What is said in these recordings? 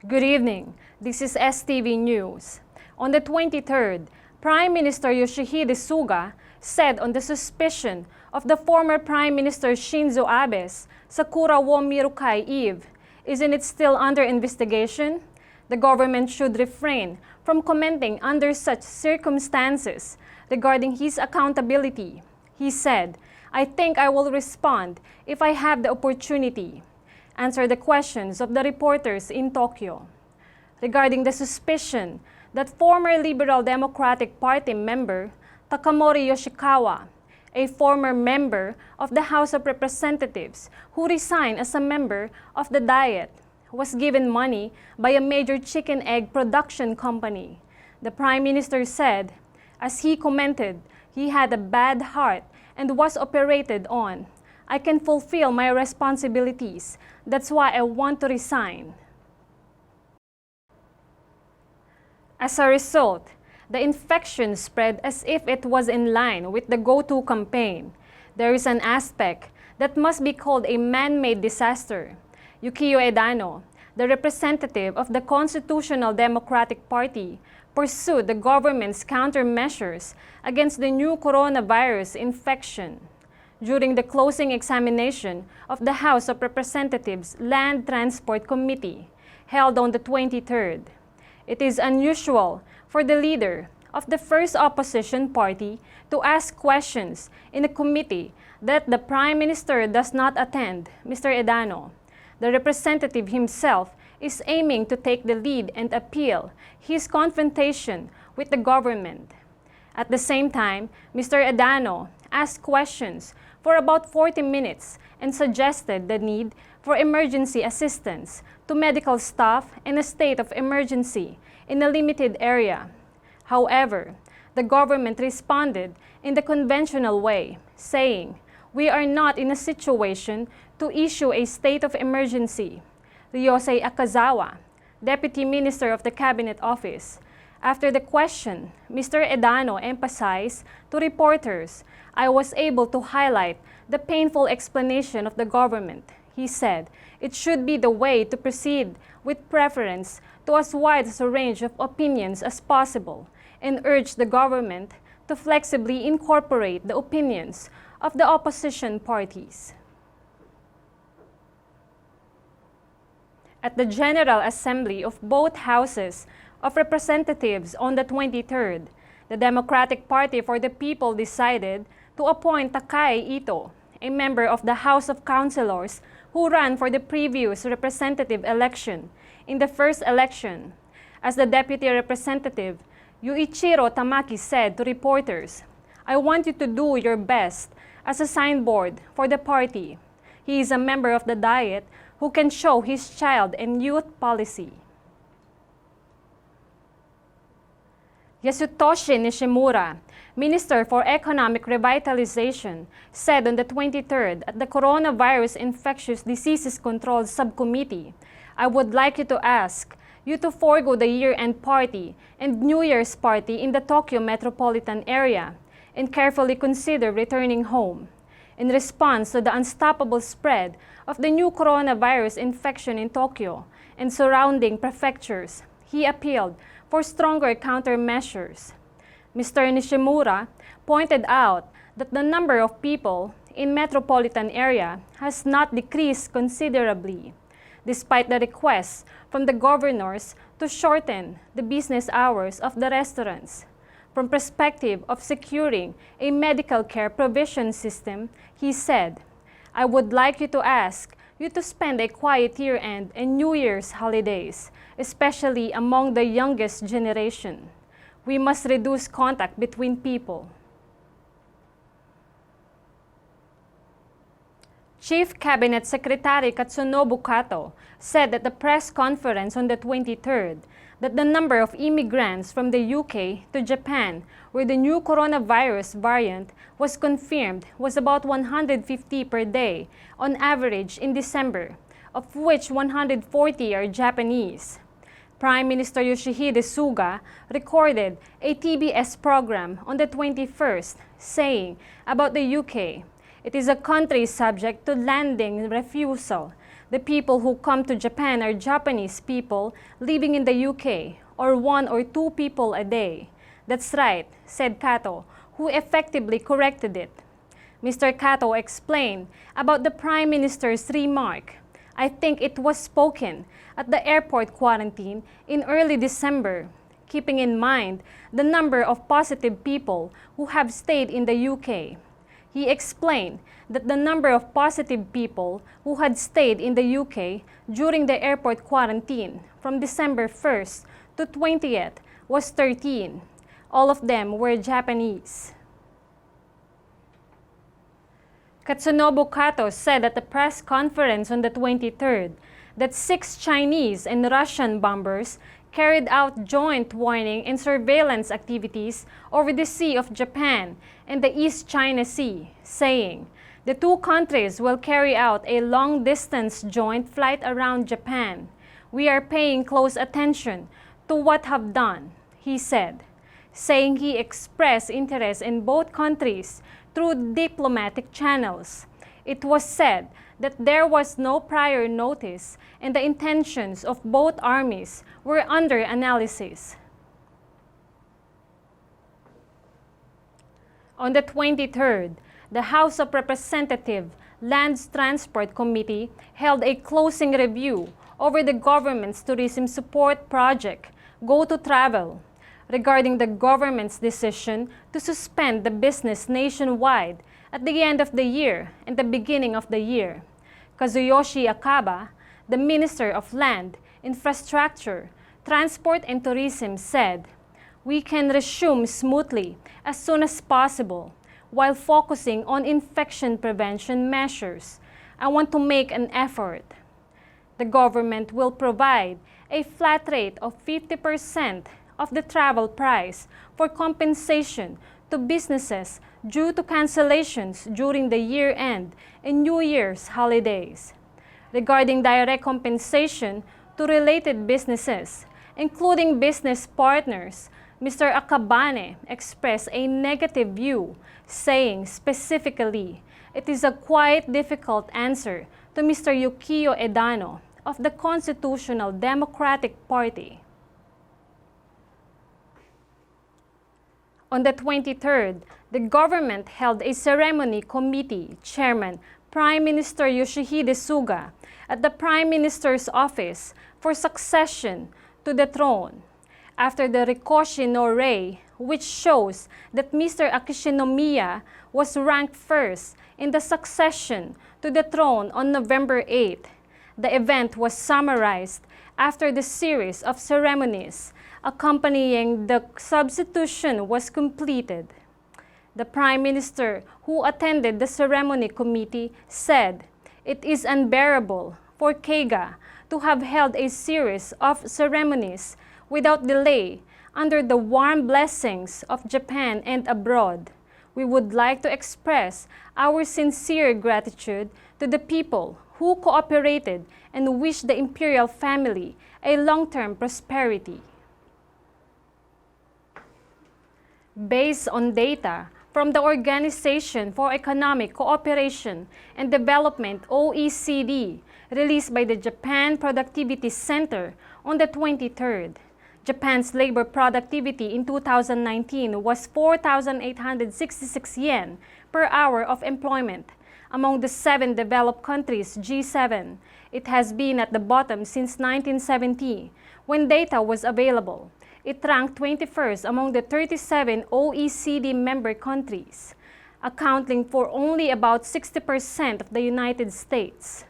Good evening. This is STV News. On the 23rd, Prime Minister Yoshihide Suga said on the suspicion of the former Prime Minister Shinzo Abe's Sakura wo Mirukai Eve, isn't it still under investigation? The government should refrain from commenting under such circumstances regarding his accountability. He said, "I think I will respond if I have the opportunity." Answer the questions of the reporters in Tokyo. Regarding the suspicion that former Liberal Democratic Party member Takamori Yoshikawa, a former member of the House of Representatives who resigned as a member of the Diet, was given money by a major chicken egg production company. The Prime Minister said, as he commented, he had a bad heart and was operated on. "I can fulfill my responsibilities. That's why I want to resign." As a result, the infection spread as if it was in line with the GOTO campaign. There is an aspect that must be called a man-made disaster. Yukio Edano, the representative of the Constitutional Democratic Party, pursued the government's countermeasures against the new coronavirus infection. During the closing examination of the House of Representatives Land Transport Committee, held on the 23rd, it is unusual for the leader of the first opposition party to ask questions in a committee that the Prime Minister does not attend, Mr. Edano. The representative himself is aiming to take the lead and appeal his confrontation with the government. At the same time, Mr. Edano asked questions for about 40 minutes and suggested the need for emergency assistance to medical staff in a state of emergency in a limited area. However, the government responded in the conventional way, saying, "We are not in a situation to issue a state of emergency." Ryosei Akazawa, Deputy Minister of the Cabinet Office. After the question, Mr. Edano emphasized to reporters, "I was able to highlight the painful explanation of the government." He said, "It should be the way to proceed with preference to as wide a range of opinions as possible, and urged the government to flexibly incorporate the opinions of the opposition parties." At the General Assembly of both Houses of Representatives on the 23rd, the Democratic Party for the People decided to appoint TAKAE Ito, a member of the House of Councilors who ran for the previous representative election in the first election. As the deputy representative, Yuichiro Tamaki said to reporters, "I want you to do your best as a signboard for the party." He is a member of the Diet who can show his child and youth policy. Yasutoshi Nishimura, Minister for Economic Revitalization, said on the 23rd at the Coronavirus Infectious Diseases Control Subcommittee, "I would like you to ask you to forego the year-end party and New Year's party in the Tokyo metropolitan area and carefully consider returning home." In response to the unstoppable spread of the new coronavirus infection in Tokyo and surrounding prefectures, he appealed for stronger countermeasures. Mr. Nishimura pointed out that the number of people in metropolitan area has not decreased considerably, despite the requests from the governors to shorten the business hours of the restaurants. From perspective of securing a medical care provision system, he said, "I would like you to ask you to spend a quiet year-end and New Year's holidays, especially among the youngest generation. We must reduce contact between people." Chief Cabinet Secretary Katsunobu Kato said at the press conference on the 23rd that the number of immigrants from the UK to Japan, where the new coronavirus variant was confirmed, was about 150 per day on average in December, of which 140 are Japanese. Prime Minister Yoshihide Suga recorded a TBS program on the 21st, saying about the UK, "It is a country subject to landing refusal The people who come to Japan are Japanese people living in the UK, or 1 or 2 people a day. That's right, said Kato, who effectively corrected it. Mr. Kato explained about the Prime Minister's remark. I think it was spoken at the airport quarantine in early December, keeping in mind the number of positive people who have stayed in the UK. He explained that the number of positive people who had stayed in the UK during the airport quarantine from December 1st to 20th was 13. All of them were Japanese. Katsunobu Kato said at a press conference on the 23rd that 6 Chinese and Russian bombers carried out joint warning and surveillance activities over the Sea of Japan and the East China Sea, saying, the 2 countries will carry out a long-distance joint flight around Japan. We are paying close attention to what have done, he said, saying he expressed interest in both countries through diplomatic channels. It was said that there was no prior notice and the intentions of both armies were under analysis. On the 23rd, the House of Representatives Lands Transport Committee held a closing review over the government's tourism support project, GOTO Travel, regarding the government's decision to suspend the business nationwide at the end of the year and the beginning of the year. Kazuyoshi Akaba, the Minister of Land, Infrastructure, Transport and Tourism said, we can resume smoothly as soon as possible while focusing on infection prevention measures. I want to make an effort. The government will provide a flat rate of 50% of the travel price for compensation to businesses due to cancellations during the year-end and New Year's holidays. Regarding direct compensation to related businesses, including business partners, Mr. AKABANE expressed a negative view, saying specifically, it is a quite difficult answer to Mr. Yukio EDANO of the Constitutional Democratic Party. On the 23rd, the government held a ceremony committee chairman Prime Minister Yoshihide Suga at the Prime Minister's office for succession to the throne. After the Rikoshi no Rei, which shows that Mr. Akishinomiya was ranked first in the succession to the throne on November 8th, the event was summarized after the series of ceremonies accompanying the substitution was completed. The Prime Minister, who attended the ceremony committee, said, it is unbearable for Keiga to have held a series of ceremonies without delay under the warm blessings of Japan and abroad. We would like to express our sincere gratitude to the people who cooperated and wish the imperial family a long-term prosperity. Based on data from the Organization for Economic Cooperation and Development OECD, released by the Japan Productivity Center on the 23rd, Japan's labor productivity in 2019 was 4,866 yen per hour of employment. Among the 7 developed countries, G7, it has been at the bottom since 1970, when data was available. It ranked 21st among the 37 OECD member countries, accounting for only about 60% of the United States.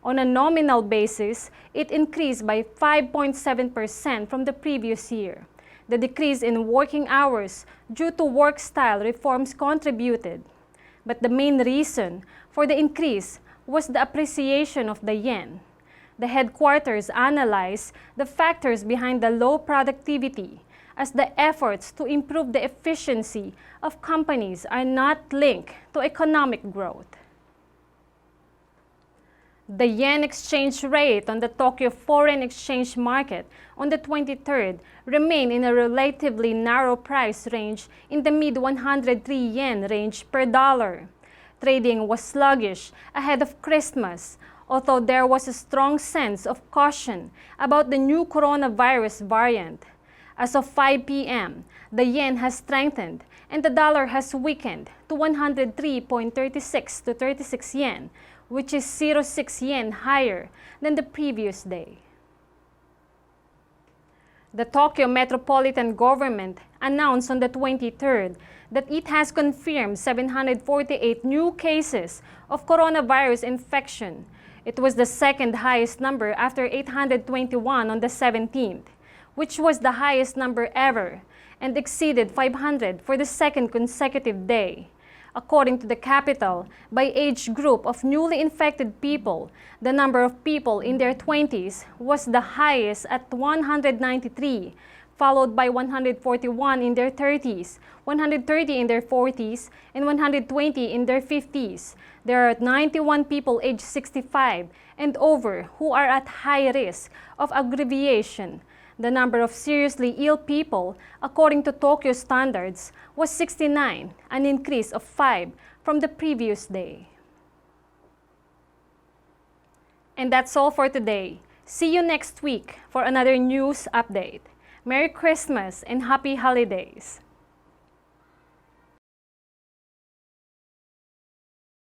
On a nominal basis, it increased by 5.7% from the previous year. The decrease in working hours due to work style reforms contributed. But the main reason for the increase was the appreciation of the yen. The headquarters analyzed the factors behind the low productivity, as the efforts to improve the efficiency of companies are not linked to economic growth. The yen exchange rate on the Tokyo foreign exchange market on the 23rd remained in a relatively narrow price range in the mid-103 yen range per dollar. Trading was sluggish ahead of Christmas, although there was a strong sense of caution about the new coronavirus variant. As of 5 p.m., the yen has strengthened and the dollar has weakened to 103.36 to 36 yen, which is 0.6 yen higher than the previous day. The Tokyo Metropolitan Government announced on the 23rd that it has confirmed 748 new cases of coronavirus infection. It was the second highest number after 821 on the 17th, which was the highest number ever, and exceeded 500 for the second consecutive day. According to the capital, by age group of newly infected people, the number of people in their 20s was the highest at 193, followed by 141 in their 30s, 130 in their 40s, and 120 in their 50s. There are 91 people aged 65 and over who are at high risk of aggravation. The number of seriously ill people, according to Tokyo standards, was 69, an increase of 5 from the previous day. And that's all for today. See you next week for another news update. Merry Christmas and Happy Holidays!